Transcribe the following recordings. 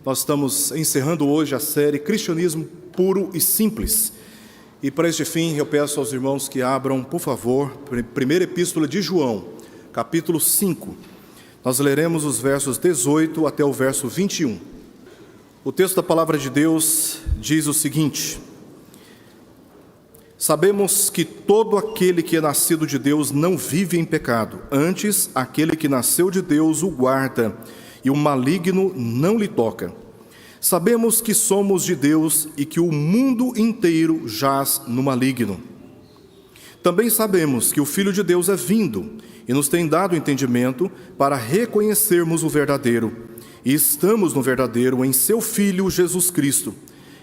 Nós estamos encerrando hoje a série Cristianismo Puro e Simples. E para este fim eu peço aos irmãos que abram, por favor, primeira epístola de João, capítulo 5. Nós leremos os versos 18 até o verso 21. O texto da palavra de Deus diz o seguinte: Sabemos que todo aquele que é nascido de Deus não vive em pecado, antes aquele que nasceu de Deus o guarda, e o maligno não lhe toca. Sabemos que somos de Deus e que o mundo inteiro jaz no maligno. Também sabemos que o Filho de Deus é vindo e nos tem dado entendimento para reconhecermos o verdadeiro. E estamos no verdadeiro em seu Filho Jesus Cristo.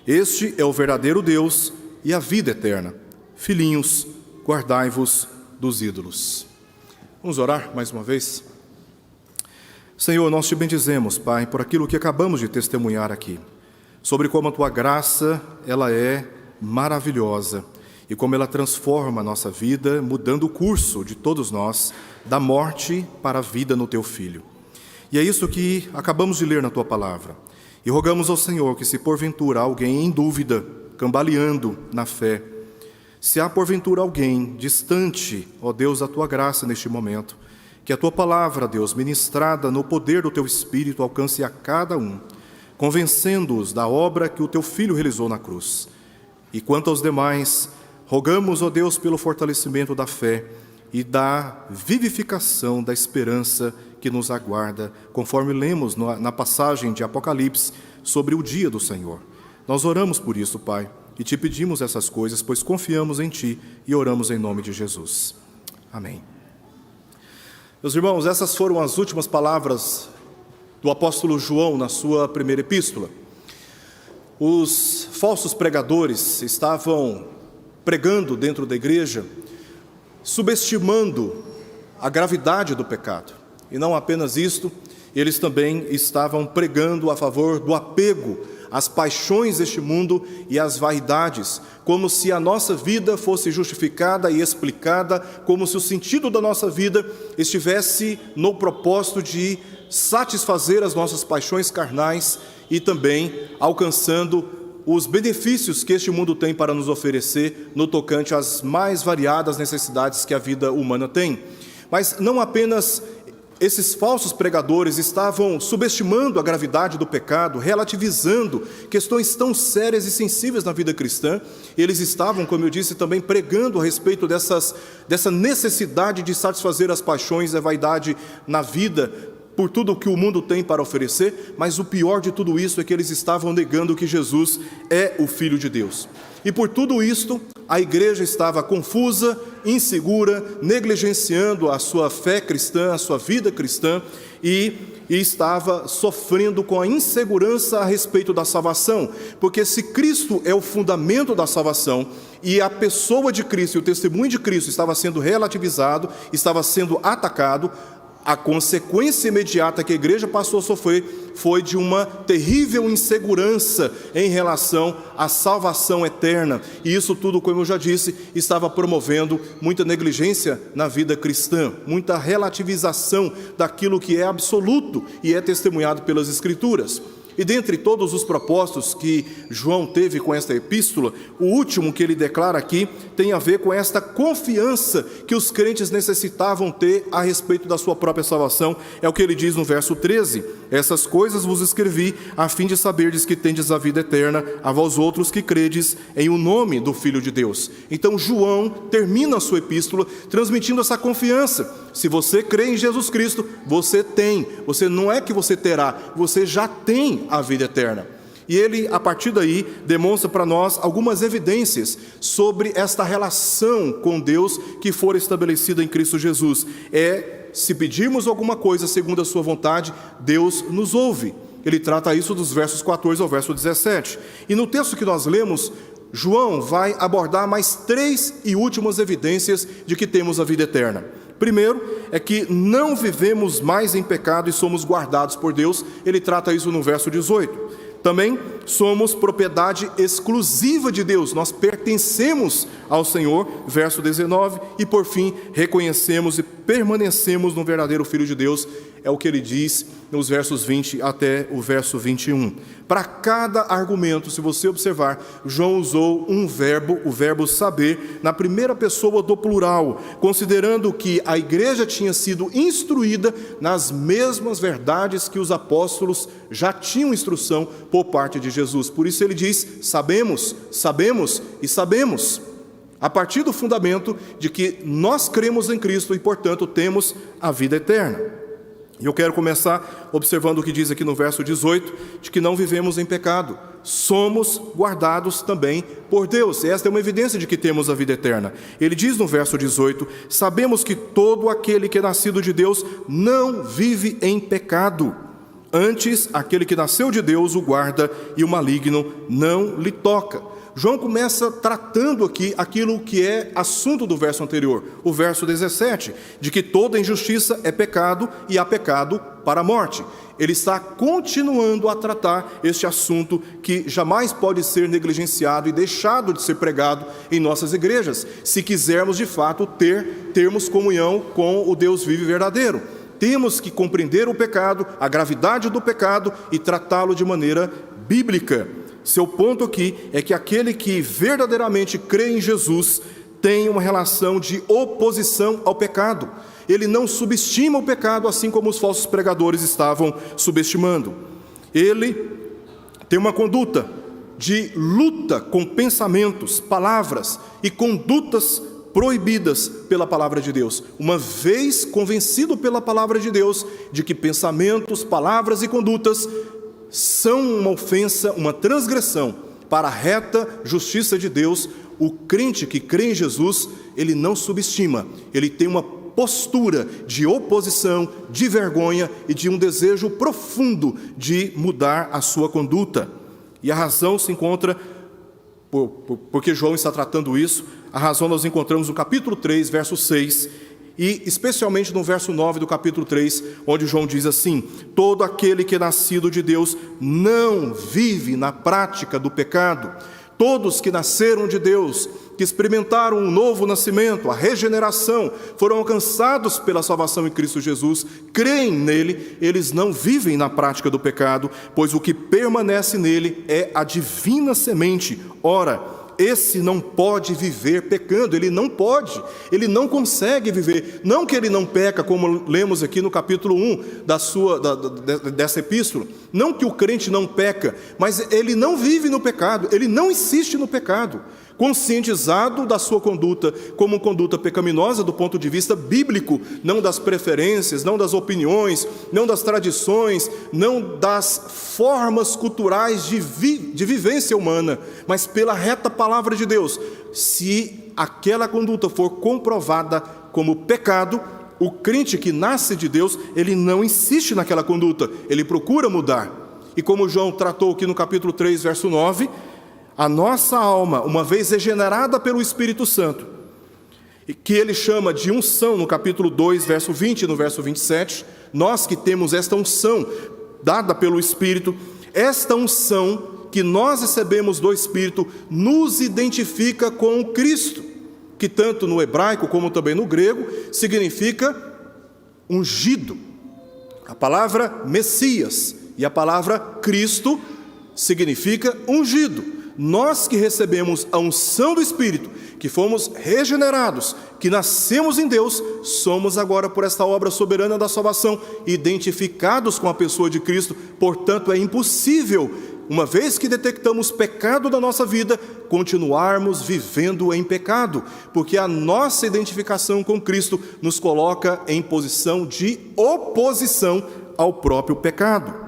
Este é o verdadeiro Deus e a vida eterna. Filhinhos, guardai-vos dos ídolos. Vamos orar mais uma vez? Senhor, nós te bendizemos, Pai, por aquilo que acabamos de testemunhar aqui, sobre como a Tua graça, ela é maravilhosa, e como ela transforma a nossa vida, mudando o curso de todos nós, da morte para a vida no Teu Filho. E é isso que acabamos de ler na Tua palavra. E rogamos ao Senhor que, se porventura alguém em dúvida, cambaleando na fé, se há porventura alguém distante, ó Deus, da Tua graça neste momento, que a Tua palavra, Deus, ministrada no poder do Teu Espírito, alcance a cada um, convencendo-os da obra que o Teu Filho realizou na cruz. E quanto aos demais, rogamos, ó Deus, pelo fortalecimento da fé e da vivificação da esperança que nos aguarda, conforme lemos na passagem de Apocalipse sobre o dia do Senhor. Nós oramos por isso, Pai, e Te pedimos essas coisas, pois confiamos em Ti e oramos em nome de Jesus. Amém. Meus irmãos, essas foram as últimas palavras do apóstolo João na sua primeira epístola. Os falsos pregadores estavam pregando dentro da igreja, subestimando a gravidade do pecado. E não apenas isto, eles também estavam pregando a favor do apego às paixões deste mundo e às vaidades, como se a nossa vida fosse justificada e explicada, como se o sentido da nossa vida estivesse no propósito de satisfazer as nossas paixões carnais e também alcançando os benefícios que este mundo tem para nos oferecer no tocante às mais variadas necessidades que a vida humana tem. Mas não apenas esses falsos pregadores estavam subestimando a gravidade do pecado, relativizando questões tão sérias e sensíveis na vida cristã. Eles estavam, como eu disse, também pregando a respeito dessa necessidade de satisfazer as paixões e a vaidade na vida, por tudo o que o mundo tem para oferecer, mas o pior de tudo isso é que eles estavam negando que Jesus é o Filho de Deus. E por tudo isto, a igreja estava confusa, insegura, negligenciando a sua fé cristã, a sua vida cristã, e estava sofrendo com a insegurança a respeito da salvação, porque se Cristo é o fundamento da salvação, e a pessoa de Cristo e o testemunho de Cristo estava sendo relativizado, estava sendo atacado, a consequência imediata que a igreja passou a sofrer foi de uma terrível insegurança em relação à salvação eterna. E isso tudo, como eu já disse, estava promovendo muita negligência na vida cristã, muita relativização daquilo que é absoluto e é testemunhado pelas Escrituras. E dentre todos os propósitos que João teve com esta epístola, o último que ele declara aqui tem a ver com esta confiança que os crentes necessitavam ter a respeito da sua própria salvação. É o que ele diz no verso 13: Essas coisas vos escrevi a fim de saberdes que tendes a vida eterna, a vós outros que credes em o nome do Filho de Deus. Então João termina a sua epístola transmitindo essa confiança. Se você crê em Jesus Cristo, você tem. Você não é que você terá, você já tem a vida eterna. E ele, a partir daí, demonstra para nós algumas evidências sobre esta relação com Deus que for estabelecida em Cristo Jesus. Se pedirmos alguma coisa segundo a sua vontade, Deus nos ouve. Ele trata isso dos versos 14 ao verso 17. E no texto que nós lemos, João vai abordar mais 3 e últimas evidências de que temos a vida eterna. Primeiro, é que não vivemos mais em pecado e somos guardados por Deus. Ele trata isso no verso 18. Também somos propriedade exclusiva de Deus, nós pertencemos ao Senhor, verso 19, e por fim, reconhecemos e permanecemos no verdadeiro Filho de Deus, é o que ele diz nos versos 20 até o verso 21. Para cada argumento, se você observar, João usou um verbo, o verbo saber, na primeira pessoa do plural, considerando que a igreja tinha sido instruída nas mesmas verdades que os apóstolos já tinham instrução por parte de Jesus. Por isso ele diz: sabemos, sabemos e sabemos. A partir do fundamento de que nós cremos em Cristo e, portanto, temos a vida eterna. E eu quero começar observando o que diz aqui no verso 18, de que não vivemos em pecado, somos guardados também por Deus. Esta é uma evidência de que temos a vida eterna. Ele diz no verso 18: sabemos que todo aquele que é nascido de Deus não vive em pecado. Antes, aquele que nasceu de Deus o guarda e o maligno não lhe toca. João começa tratando aqui aquilo que é assunto do verso anterior, o verso 17, de que toda injustiça é pecado e há pecado para a morte. Ele está continuando a tratar este assunto que jamais pode ser negligenciado e deixado de ser pregado em nossas igrejas, se quisermos de fato termos comunhão com o Deus vivo e verdadeiro. Temos que compreender o pecado, a gravidade do pecado e tratá-lo de maneira bíblica. Seu ponto aqui é que aquele que verdadeiramente crê em Jesus tem uma relação de oposição ao pecado. Ele não subestima o pecado, assim como os falsos pregadores estavam subestimando. Ele tem uma conduta de luta com pensamentos, palavras e condutas proibidas pela palavra de Deus. Uma vez convencido pela palavra de Deus de que pensamentos, palavras e condutas são uma ofensa, uma transgressão para a reta justiça de Deus, o crente que crê em Jesus, ele não subestima, ele tem uma postura de oposição, de vergonha e de um desejo profundo de mudar a sua conduta. E a razão se encontra, porque João está tratando isso, a razão nós encontramos no capítulo 3, verso 6, e especialmente no verso 9 do capítulo 3, onde João diz assim: todo aquele que é nascido de Deus não vive na prática do pecado. Todos que nasceram de Deus, que experimentaram um novo nascimento, a regeneração, foram alcançados pela salvação em Cristo Jesus, creem nele, eles não vivem na prática do pecado, pois o que permanece nele é a divina semente. Ora, esse não pode viver pecando, ele não consegue viver, não que ele não peca, como lemos aqui no capítulo 1 dessa epístola, não que o crente não peca, mas ele não vive no pecado, ele não insiste no pecado, conscientizado da sua conduta como conduta pecaminosa do ponto de vista bíblico, não das preferências, não das opiniões, não das tradições, não das formas culturais de vivência humana, mas pela reta palavra de Deus. Se aquela conduta for comprovada como pecado, o crente que nasce de Deus, ele não insiste naquela conduta, ele procura mudar. E como João tratou aqui no capítulo 3, verso 9, a nossa alma, uma vez regenerada pelo Espírito Santo, que ele chama de unção no capítulo 2, verso 20 e no verso 27, nós que temos esta unção dada pelo Espírito, esta unção que nós recebemos do Espírito nos identifica com o Cristo, que tanto no hebraico como também no grego significa ungido. A palavra Messias e a palavra Cristo significa ungido. Nós que recebemos a unção do Espírito, que fomos regenerados, que nascemos em Deus, somos agora, por esta obra soberana da salvação, identificados com a pessoa de Cristo. Portanto, é impossível, uma vez que detectamos pecado da nossa vida, continuarmos vivendo em pecado, porque a nossa identificação com Cristo nos coloca em posição de oposição ao próprio pecado.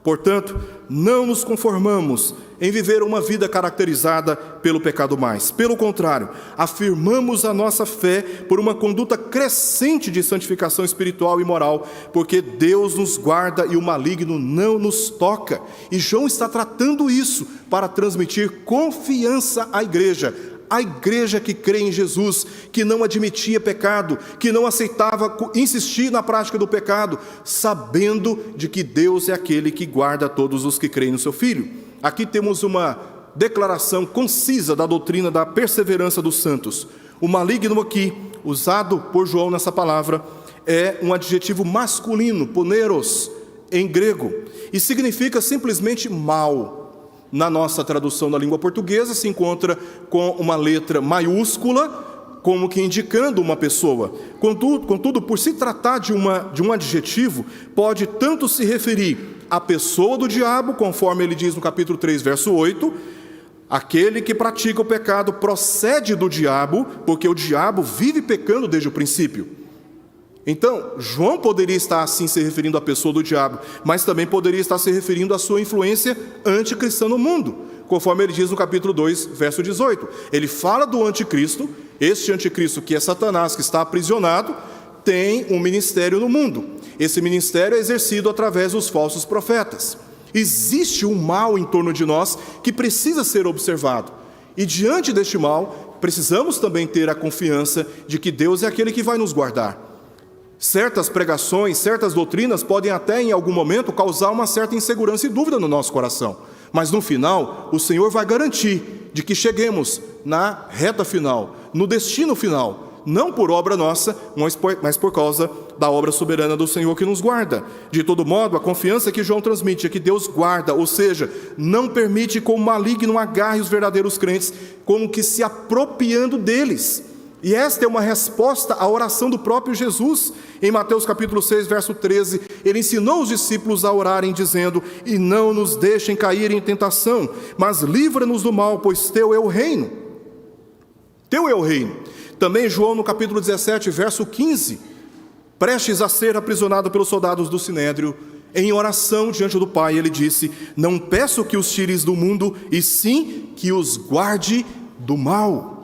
Portanto, não nos conformamos em viver uma vida caracterizada pelo pecado mais. Pelo contrário, afirmamos a nossa fé por uma conduta crescente de santificação espiritual e moral, porque Deus nos guarda e o maligno não nos toca. E João está tratando isso para transmitir confiança à igreja. A igreja que crê em Jesus, que não admitia pecado, que não aceitava insistir na prática do pecado, sabendo de que Deus é aquele que guarda todos os que creem no seu Filho. Aqui temos uma declaração concisa da doutrina da perseverança dos santos. O maligno aqui, usado por João nessa palavra, é um adjetivo masculino, poneros, em grego, e significa simplesmente mal. Na nossa tradução da língua portuguesa se encontra com uma letra maiúscula, como que indicando uma pessoa. Contudo, por se tratar de um adjetivo, pode tanto se referir à pessoa do diabo, conforme ele diz no capítulo 3, verso 8, aquele que pratica o pecado procede do diabo, porque o diabo vive pecando desde o princípio. Então, João poderia estar assim se referindo à pessoa do diabo, mas também poderia estar se referindo à sua influência anticristã no mundo, conforme ele diz no capítulo 2, verso 18. Ele fala do anticristo, este anticristo que é Satanás, que está aprisionado, tem um ministério no mundo. Esse ministério é exercido através dos falsos profetas. Existe um mal em torno de nós que precisa ser observado. E diante deste mal, precisamos também ter a confiança de que Deus é aquele que vai nos guardar. Certas pregações, certas doutrinas podem até em algum momento causar uma certa insegurança e dúvida no nosso coração. Mas no final, o Senhor vai garantir de que cheguemos na reta final, no destino final, não por obra nossa, mas por causa da obra soberana do Senhor que nos guarda. De todo modo, a confiança que João transmite é que Deus guarda, ou seja, não permite que o maligno agarre os verdadeiros crentes, como que se apropriando deles. E esta é uma resposta à oração do próprio Jesus. Em Mateus capítulo 6, verso 13, ele ensinou os discípulos a orarem, dizendo: e não nos deixem cair em tentação, mas livra-nos do mal, pois teu é o reino. Teu é o reino. Também João no capítulo 17, verso 15, prestes a ser aprisionado pelos soldados do Sinédrio, em oração diante do Pai, ele disse: não peço que os tires do mundo, e sim que os guarde do mal.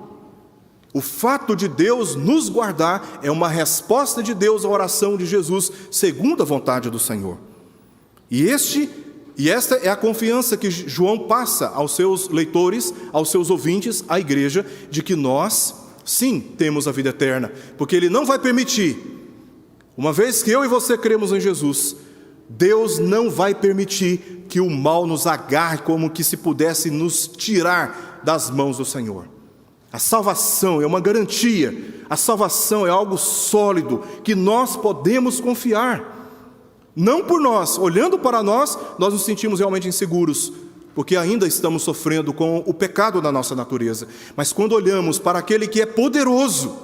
O fato de Deus nos guardar é uma resposta de Deus à oração de Jesus, segundo a vontade do Senhor. E esta é a confiança que João passa aos seus leitores, aos seus ouvintes, à igreja, de que nós, sim, temos a vida eterna, porque Ele não vai permitir, uma vez que eu e você cremos em Jesus, Deus não vai permitir que o mal nos agarre como que se pudesse nos tirar das mãos do Senhor. A salvação é uma garantia, a salvação é algo sólido, que nós podemos confiar. Não por nós, olhando para nós nos sentimos realmente inseguros, porque ainda estamos sofrendo com o pecado da nossa natureza. Mas quando olhamos para aquele que é poderoso,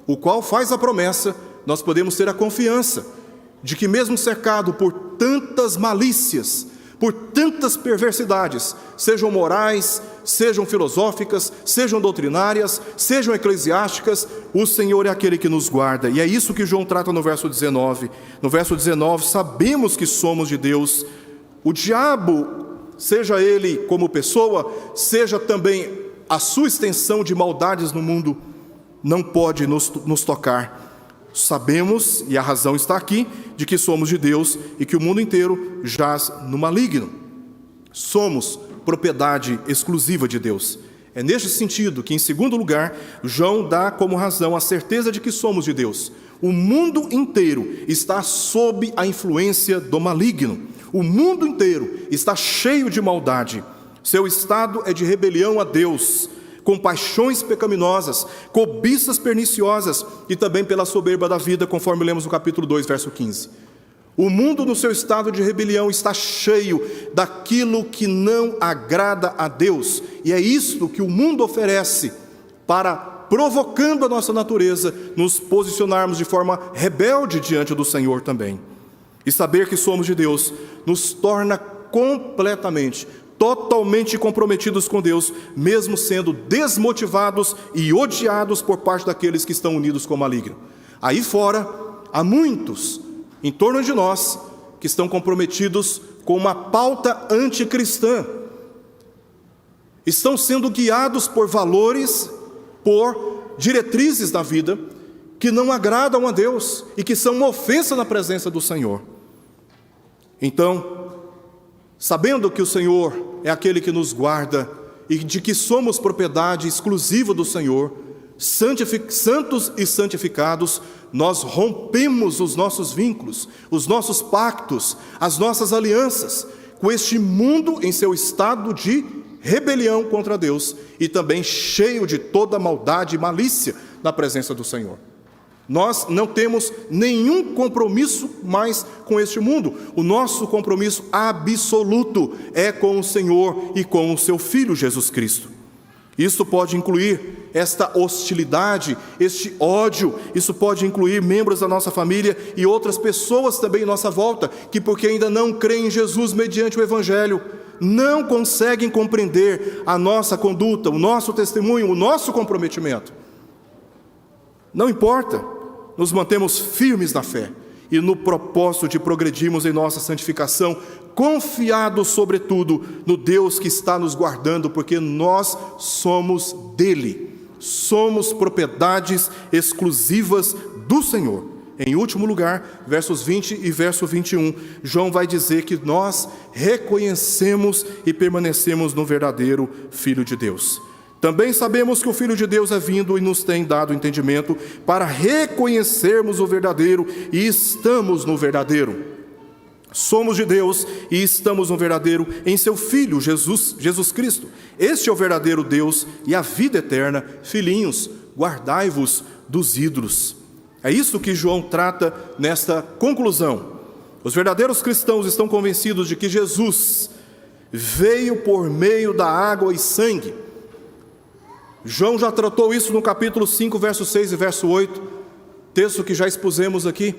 o qual faz a promessa, nós podemos ter a confiança de que mesmo cercado por tantas malícias, por tantas perversidades, sejam morais, sejam filosóficas, sejam doutrinárias, sejam eclesiásticas, o Senhor é aquele que nos guarda. E é isso que João trata no verso 19. No verso 19, sabemos que somos de Deus. O diabo, seja ele como pessoa, seja também a sua extensão de maldades no mundo, não pode nos tocar. Sabemos, e a razão está aqui, de que somos de Deus e que o mundo inteiro jaz no maligno. Somos propriedade exclusiva de Deus. É neste sentido que, em segundo lugar, João dá como razão a certeza de que somos de Deus. O mundo inteiro está sob a influência do maligno. O mundo inteiro está cheio de maldade. Seu estado é de rebelião a Deus, com paixões pecaminosas, cobiças perniciosas e também pela soberba da vida, conforme lemos no capítulo 2, verso 15. O mundo no seu estado de rebelião está cheio daquilo que não agrada a Deus, e é isto que o mundo oferece para, provocando a nossa natureza, nos posicionarmos de forma rebelde diante do Senhor também. E saber que somos de Deus nos torna completamente, totalmente comprometidos com Deus, mesmo sendo desmotivados e odiados por parte daqueles que estão unidos com o maligno. Aí fora, há muitos em torno de nós que estão comprometidos com uma pauta anticristã. Estão sendo guiados por valores, por diretrizes da vida que não agradam a Deus e que são uma ofensa na presença do Senhor. Então, sabendo que o Senhor é aquele que nos guarda e de que somos propriedade exclusiva do Senhor, santos e santificados, nós rompemos os nossos vínculos, os nossos pactos, as nossas alianças com este mundo em seu estado de rebelião contra Deus e também cheio de toda maldade e malícia na presença do Senhor. Nós não temos nenhum compromisso mais com este mundo. O nosso compromisso absoluto é com o Senhor e com o seu Filho Jesus Cristo. Isso pode incluir esta hostilidade, este ódio. Isso pode incluir membros da nossa família e outras pessoas também em nossa volta, que porque ainda não creem em Jesus mediante o Evangelho, não conseguem compreender a nossa conduta, o nosso testemunho, o nosso comprometimento. Não importa, nos mantemos firmes na fé e no propósito de progredirmos em nossa santificação, confiados sobretudo no Deus que está nos guardando, porque nós somos dele, somos propriedades exclusivas do Senhor. Em último lugar, versos 20 e verso 21, João vai dizer que nós reconhecemos e permanecemos no verdadeiro Filho de Deus. Também sabemos que o Filho de Deus é vindo e nos tem dado entendimento para reconhecermos o verdadeiro e estamos no verdadeiro. Somos de Deus e estamos no verdadeiro em seu Filho, Jesus Cristo. Este é o verdadeiro Deus e a vida eterna. Filhinhos, guardai-vos dos ídolos. É isso que João trata nesta conclusão. Os verdadeiros cristãos estão convencidos de que Jesus veio por meio da água e sangue. João já tratou isso no capítulo 5, verso 6 e verso 8, texto que já expusemos aqui.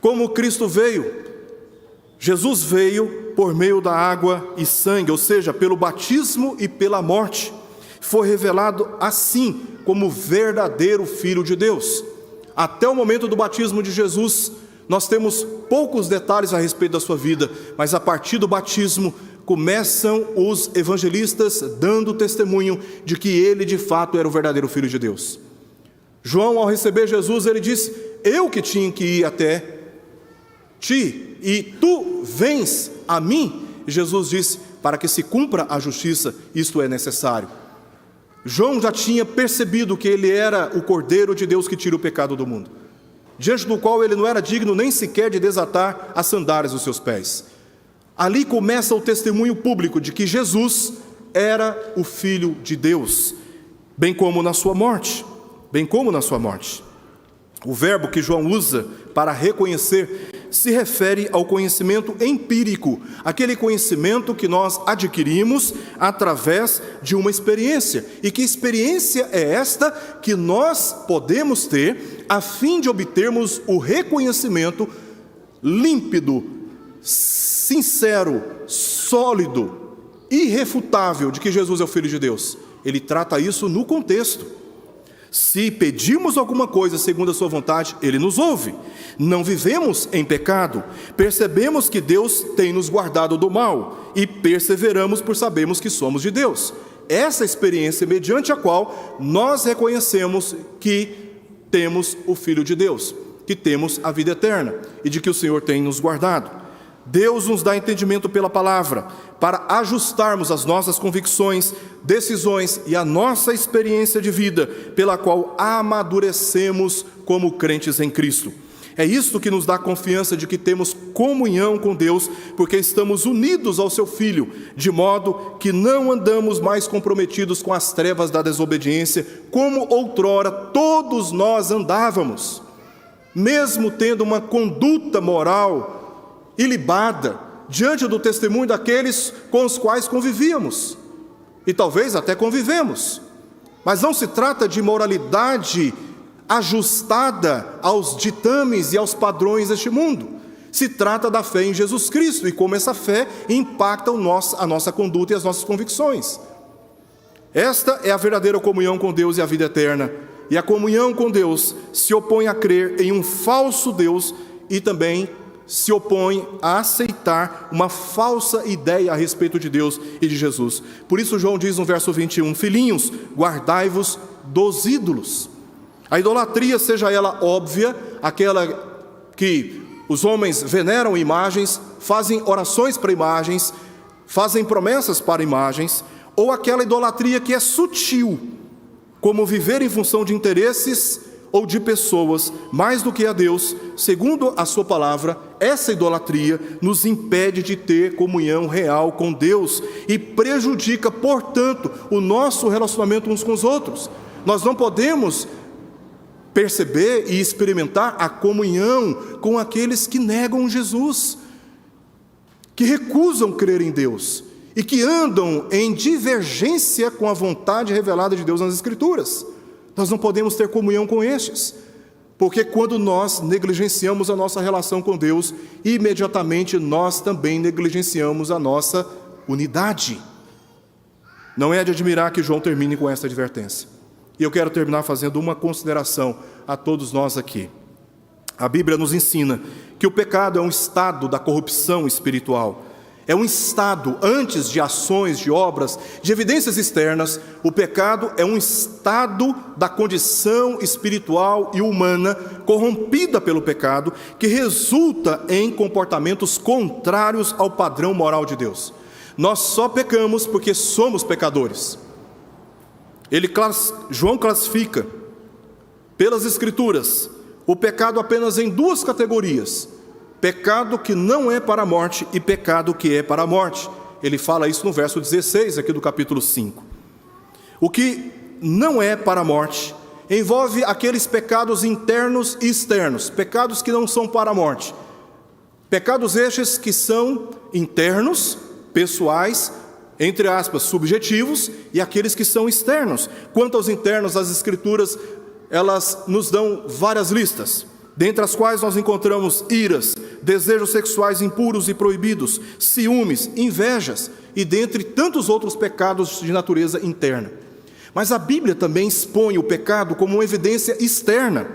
Como Cristo veio? Jesus veio por meio da água e sangue, ou seja, pelo batismo e pela morte. Foi revelado assim como verdadeiro Filho de Deus. Até o momento do batismo de Jesus, nós temos poucos detalhes a respeito da sua vida, mas a partir do batismo, começam os evangelistas dando testemunho de que ele de fato era o verdadeiro Filho de Deus. João, ao receber Jesus, ele disse: eu que tinha que ir até ti, e tu vens a mim. E Jesus disse: para que se cumpra a justiça, isto é necessário. João já tinha percebido que ele era o Cordeiro de Deus que tira o pecado do mundo, diante do qual ele não era digno nem sequer de desatar as sandálias dos seus pés. Ali começa o testemunho público de que Jesus era o Filho de Deus, bem como na sua morte. O verbo que João usa para reconhecer se refere ao conhecimento empírico, aquele conhecimento que nós adquirimos através de uma experiência. E que experiência é esta que nós podemos ter a fim de obtermos o reconhecimento límpido, sincero, sólido, irrefutável de que Jesus é o Filho de Deus? Ele trata isso no contexto. Se pedirmos alguma coisa segundo a sua vontade, Ele nos ouve. Não vivemos em pecado. Percebemos que Deus tem nos guardado do mal e perseveramos por sabermos que somos de Deus. Essa experiência mediante a qual nós reconhecemos que temos o Filho de Deus, que temos a vida eterna e de que o Senhor tem nos guardado. Deus nos dá entendimento pela palavra, para ajustarmos as nossas convicções, decisões e a nossa experiência de vida, pela qual amadurecemos como crentes em Cristo. É isto que nos dá confiança de que temos comunhão com Deus, porque estamos unidos ao seu Filho, de modo que não andamos mais comprometidos com as trevas da desobediência, como outrora todos nós andávamos, mesmo tendo uma conduta moral ilibada diante do testemunho daqueles com os quais convivíamos, e talvez até convivemos. Mas não se trata de moralidade ajustada aos ditames e aos padrões deste mundo. Se trata da fé em Jesus Cristo e como essa fé impacta a nossa conduta e as nossas convicções. Esta é a verdadeira comunhão com Deus e a vida eterna. E a comunhão com Deus se opõe a crer em um falso Deus e também se opõe a aceitar uma falsa ideia a respeito de Deus e de Jesus. Por isso João diz no verso 21, filhinhos, guardai-vos dos ídolos. A idolatria, seja ela óbvia, aquela que os homens veneram imagens, fazem orações para imagens, fazem promessas para imagens, ou aquela idolatria que é sutil, como viver em função de interesses ou de pessoas, mais do que a Deus. Segundo a sua palavra, essa idolatria nos impede de ter comunhão real com Deus e prejudica, portanto, o nosso relacionamento uns com os outros. Nós não podemos perceber e experimentar a comunhão com aqueles que negam Jesus, que recusam crer em Deus e que andam em divergência com a vontade revelada de Deus nas Escrituras. Nós não podemos ter comunhão com estes, porque quando nós negligenciamos a nossa relação com Deus, imediatamente nós também negligenciamos a nossa unidade. Não é de admirar que João termine com esta advertência. E eu quero terminar fazendo uma consideração a todos nós aqui. A Bíblia nos ensina que o pecado é um estado da corrupção espiritual. É um estado, antes de ações, de obras, de evidências externas, o pecado é um estado da condição espiritual e humana corrompida pelo pecado, que resulta em comportamentos contrários ao padrão moral de Deus. Nós só pecamos porque somos pecadores. João classifica, pelas Escrituras, o pecado apenas em duas categorias: pecado que não é para a morte e pecado que é para a morte. Ele fala isso no verso 16 aqui do capítulo 5. O que não é para a morte envolve aqueles pecados internos e externos, pecados que não são para a morte. Pecados estes que são internos, pessoais, entre aspas, subjetivos, e aqueles que são externos. Quanto aos internos, as Escrituras, elas nos dão várias listas, dentre as quais nós encontramos iras, desejos sexuais impuros e proibidos, ciúmes, invejas, e dentre tantos outros pecados de natureza interna. Mas a Bíblia também expõe o pecado como uma evidência externa.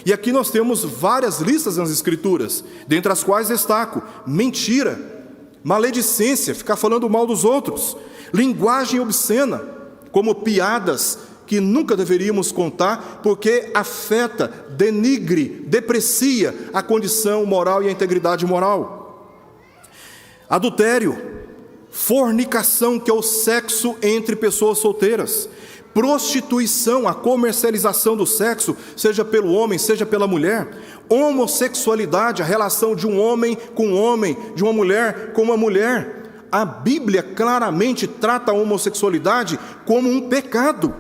E aqui nós temos várias listas nas Escrituras, dentre as quais destaco mentira, maledicência, ficar falando mal dos outros, linguagem obscena, como piadas que nunca deveríamos contar, porque afeta, denigre, deprecia a condição moral e a integridade moral. Adultério, fornicação, que é o sexo entre pessoas solteiras, prostituição, a comercialização do sexo, seja pelo homem, seja pela mulher, homossexualidade, a relação de um homem com um homem, de uma mulher com uma mulher. A Bíblia claramente trata a homossexualidade como um pecado.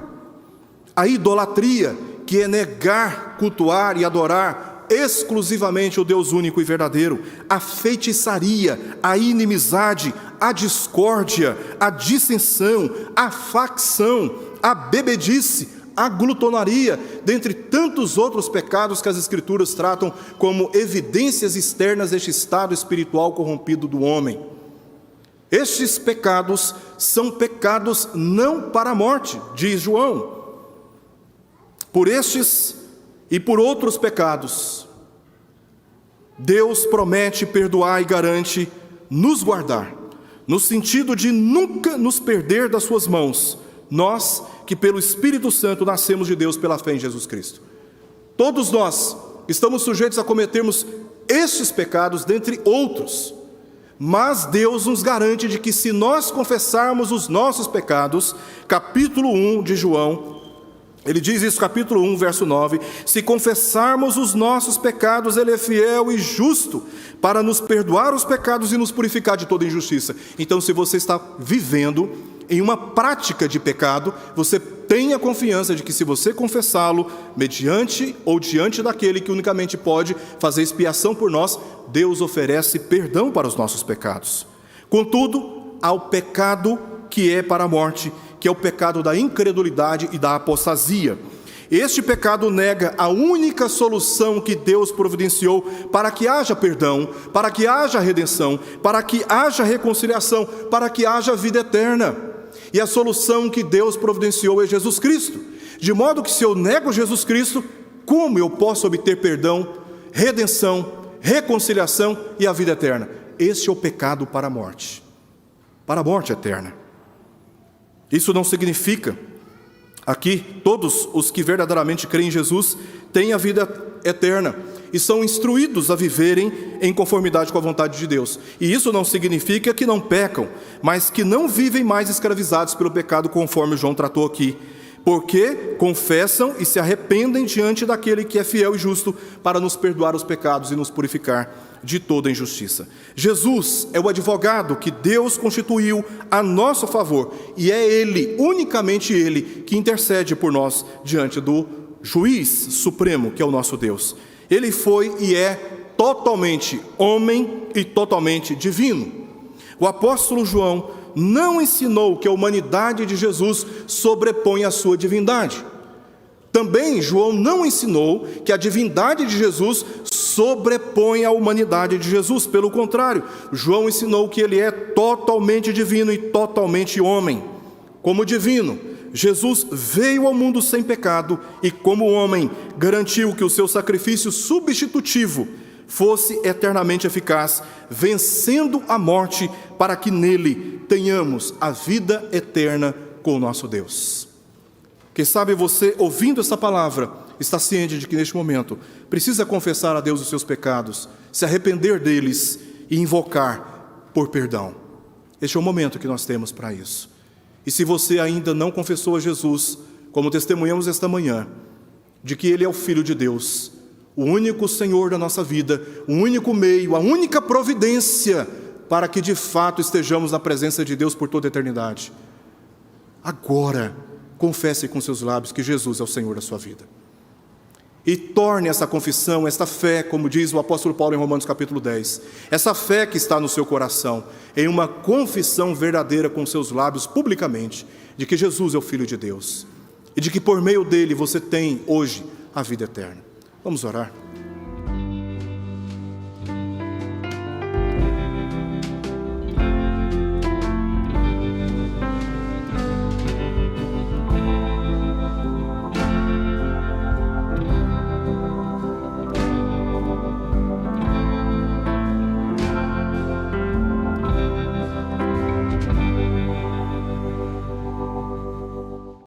A idolatria, que é negar, cultuar e adorar exclusivamente o Deus único e verdadeiro. A feitiçaria, a inimizade, a discórdia, a dissensão, a facção, a bebedice, a glutonaria, dentre tantos outros pecados que as Escrituras tratam como evidências externas deste estado espiritual corrompido do homem. Estes pecados são pecados não para a morte, diz João. Por estes e por outros pecados, Deus promete perdoar e garante nos guardar, no sentido de nunca nos perder das suas mãos, nós que pelo Espírito Santo nascemos de Deus pela fé em Jesus Cristo. Todos nós estamos sujeitos a cometermos estes pecados, dentre outros, mas Deus nos garante de que se nós confessarmos os nossos pecados, capítulo 1 de João, ele diz isso, capítulo 1, verso 9, se confessarmos os nossos pecados, Ele é fiel e justo para nos perdoar os pecados e nos purificar de toda injustiça. Então, se você está vivendo em uma prática de pecado, você tenha confiança de que se você confessá-lo, mediante ou diante daquele que unicamente pode fazer expiação por nós, Deus oferece perdão para os nossos pecados. Contudo, há o pecado que é para a morte, que é o pecado da incredulidade e da apostasia. Este pecado nega a única solução que Deus providenciou para que haja perdão, para que haja redenção, para que haja reconciliação, para que haja vida eterna. E a solução que Deus providenciou é Jesus Cristo. De modo que se eu nego Jesus Cristo, como eu posso obter perdão, redenção, reconciliação e a vida eterna? Este é o pecado para a morte eterna. Isso não significa, aqui, todos os que verdadeiramente creem em Jesus têm a vida eterna e são instruídos a viverem em conformidade com a vontade de Deus. E isso não significa que não pecam, mas que não vivem mais escravizados pelo pecado, conforme João tratou aqui, porque confessam e se arrependem diante daquele que é fiel e justo para nos perdoar os pecados e nos purificar de toda injustiça. Jesus é o advogado que Deus constituiu a nosso favor, e é Ele, unicamente Ele, que intercede por nós diante do juiz supremo, que é o nosso Deus. Ele foi e é totalmente homem e totalmente divino. O apóstolo João não ensinou que a humanidade de Jesus sobrepõe a sua divindade. Também João não ensinou que a divindade de Jesus sobrepõe a humanidade de Jesus. Pelo contrário, João ensinou que ele é totalmente divino e totalmente homem. Como divino, Jesus veio ao mundo sem pecado e, como homem, garantiu que o seu sacrifício substitutivo fosse eternamente eficaz, vencendo a morte, para que nele tenhamos a vida eterna com o nosso Deus. Quem sabe você, ouvindo essa palavra, está ciente de que neste momento precisa confessar a Deus os seus pecados, se arrepender deles e invocar por perdão. Este é o momento que nós temos para isso. E se você ainda não confessou a Jesus, como testemunhamos esta manhã, de que Ele é o Filho de Deus, o único Senhor da nossa vida, o único meio, a única providência para que de fato estejamos na presença de Deus por toda a eternidade, agora confesse com seus lábios que Jesus é o Senhor da sua vida. E torne essa confissão, esta fé, como diz o apóstolo Paulo em Romanos capítulo 10, essa fé que está no seu coração, em uma confissão verdadeira com seus lábios publicamente, de que Jesus é o Filho de Deus, e de que por meio dele você tem hoje a vida eterna. Vamos orar.